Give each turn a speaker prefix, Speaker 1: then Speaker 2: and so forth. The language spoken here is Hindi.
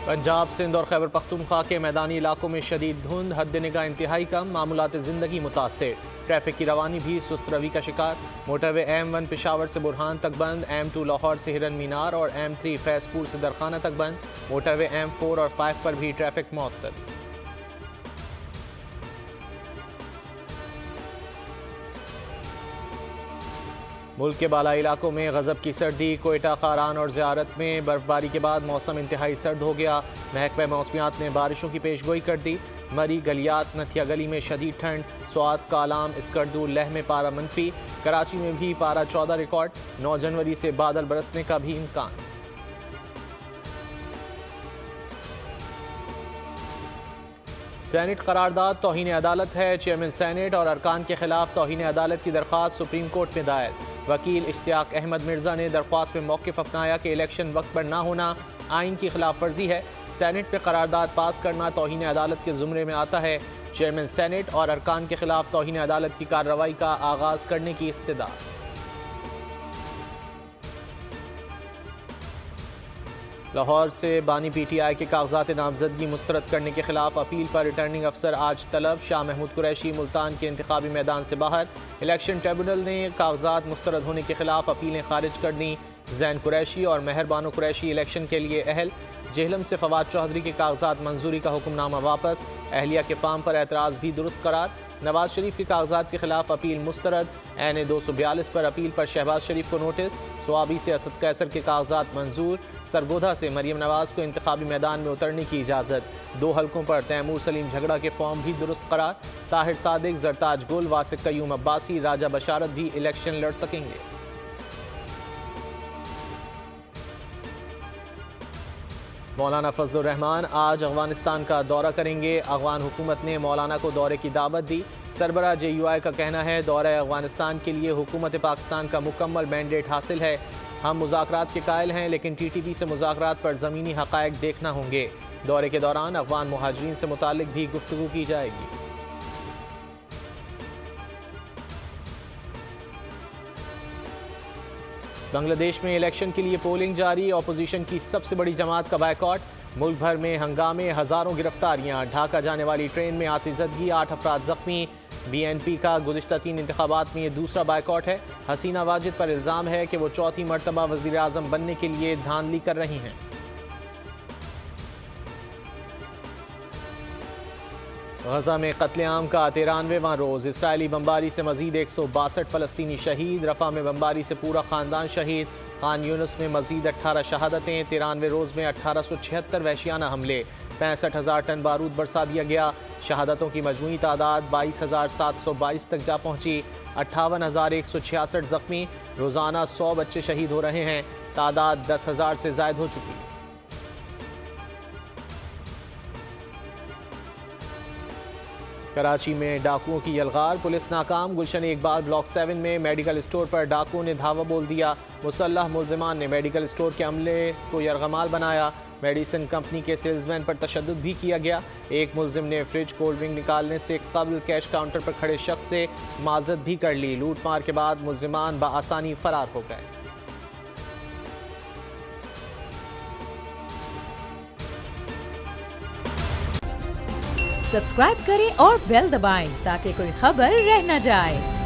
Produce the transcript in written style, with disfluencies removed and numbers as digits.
Speaker 1: पंजाब, सिंध और खैबर पख्तूनख्वा के मैदानी इलाकों में शदीद धुंध, हद निगाह इंतहाई कम, मामूलात ज़िंदगी मुतासिर। ट्रैफिक की रवानी भी सुस्त रवि का शिकार। मोटरवे M1 पेशावर से बुरहान तक बंद, M2 लाहौर से हिरन मीनार और M3 फैजपुर से दरखाना तक बंद। मोटरवे M4 और 5 पर भी ट्रैफिक मुअत्तल। मुल्क के बालाई इलाकों में गजब की सर्दी। कोयटा, खारान और ज़ियारत में बर्फबारी के बाद मौसम इंतहाई सर्द हो गया। महकमा मौसमियात ने बारिशों की पेशगोई कर दी। मरी, गलियात, नथिया गली में शदीद ठंड। स्वात, कालाम, इस्कर्दू, लेह में पारा मनफी। कराची में भी पारा 14 रिकॉर्ड। 9 जनवरी से बादल बरसने का भी इम्कान। सेनेट करारदाद तौहीन अदालत है। चेयरमैन सेनेट और अरकान के खिलाफ तौहीन अदालत की दरख्वास्त सुप्रीम कोर्ट में दायर। वकील इश्तियाक अहमद मिर्जा ने दरख्वास्त में मौक़िफ़ अपनाया कि इलेक्शन वक्त पर ना होना आइन की खिलाफ वर्जी है। सेनेट पे करारदाद पास करना तौहीन अदालत के ज़ुमरे में आता है। चेयरमैन सेनेट और अरकान के खिलाफ तौहीन अदालत की कार्रवाई का आगाज़ करने की इस्तदा। लाहौर से बानी PTI के कागजात नामजदगी मुस्तरद करने के खिलाफ अपील पर रिटर्निंग अफसर आज तलब। शाह महमूद कुरैशी मुल्तान के इंतखाबी मैदान से बाहर। इलेक्शन ट्रिब्यूनल ने कागजात मुस्तरद होने के खिलाफ अपीलें खारिज कर दी। जैन कुरैशी और मेहर बानो कुरैशी इलेक्शन के लिए अहल। जेहलम से फवाद चौधरी के कागजात मंजूरी का हुक्मनामा वापस। अहलिया के फार्म पर एतराज़ भी दुरुस्त करार। नवाज शरीफ के कागजात के खिलाफ अपील मुस्तरद। NA 242 पर अपील पर शहबाज शरीफ को नोटिस। स्वाबी से असद कैसर के कागजात मंजूर। सरगोधा से मरियम नवाज को इंतखाबी मैदान में उतरने की इजाज़त। 2 हलकों पर तैमूर सलीम झगड़ा के फॉर्म भी दुरुस्त करार। ताहिर सादिक, जरताज गुल, वासिक कयूम अब्बासी, राजा बशारत भी इलेक्शन लड़ सकेंगे। मौलाना फजलुर रहमान आज अफगानिस्तान का दौरा करेंगे। अफगान हुकूमत ने मौलाना को दौरे की दावत दी। सरबराह JUI का कहना है दौरा अफगानिस्तान के लिए हुकूमत पाकिस्तान का मुकम्मल मैंडेट हासिल है। हम मुज़ाकरात के कायल हैं, लेकिन TTP से मुज़ाकरात पर ज़मीनी हक़ाइक़ देखना होंगे। दौरे के दौरान अफगान मुहाजिरीन से मुतालिक भी गुफ्तगू की जाएगी। बांग्लादेश में इलेक्शन के लिए पोलिंग जारी। अपोजिशन की सबसे बड़ी जमात का बायकॉट। मुल्क भर में हंगामे, हज़ारों गिरफ्तारियां। ढाका जाने वाली ट्रेन में आतिशबाजी, 8 अफराद जख्मी। BNP का गुज़िश्ता 3 इंतखाबात में ये दूसरा बायकॉट है। हसीना वाजिद पर इल्ज़ाम है कि वो चौथी मरतबा वज़ीर आज़म बनने के लिए धांधली कर रही हैं। गजा में कत्लेआम का 93वां रोज़। इसराइली बमबारी से मजीद 162 फ़लस्तीनी शहीद। रफ़ा में बमबारी से पूरा ख़ानदान शहीद। खान यूनुस में मजीद 18 शहादतें। 93वें रोज़ में 1876 वहशियाना हमले। 65,000 टन बारूद बरसा दिया गया। शहादतों की मजमूई तादाद 22,722 तक जा पहुँची। 58,166 जख्मी। रोज़ाना 100 बच्चे शहीद हो रहे हैं। तादाद 10,000 से ज़ायद हो चुकी है। कराची में डाकुओं की यलगार, पुलिस नाकाम। गुलशन इकबाल ब्लॉक 7 में मेडिकल स्टोर पर डाकुओं ने धावा बोल दिया। मुसल्लह मुलजिमान ने मेडिकल स्टोर के अमले को यरगमाल बनाया। मेडिसिन कंपनी के सेल्समैन पर तशद्दुद भी किया गया। एक मुलजिम ने फ्रिज कोल्ड ड्रिंक निकालने से कबल कैश काउंटर पर खड़े शख्स से माजरत भी कर ली। लूट मार के बाद मुलजिमान बआसानी फरार हो गए।
Speaker 2: सब्सक्राइब करें और बेल दबाएं ताकि कोई खबर रह न जाए।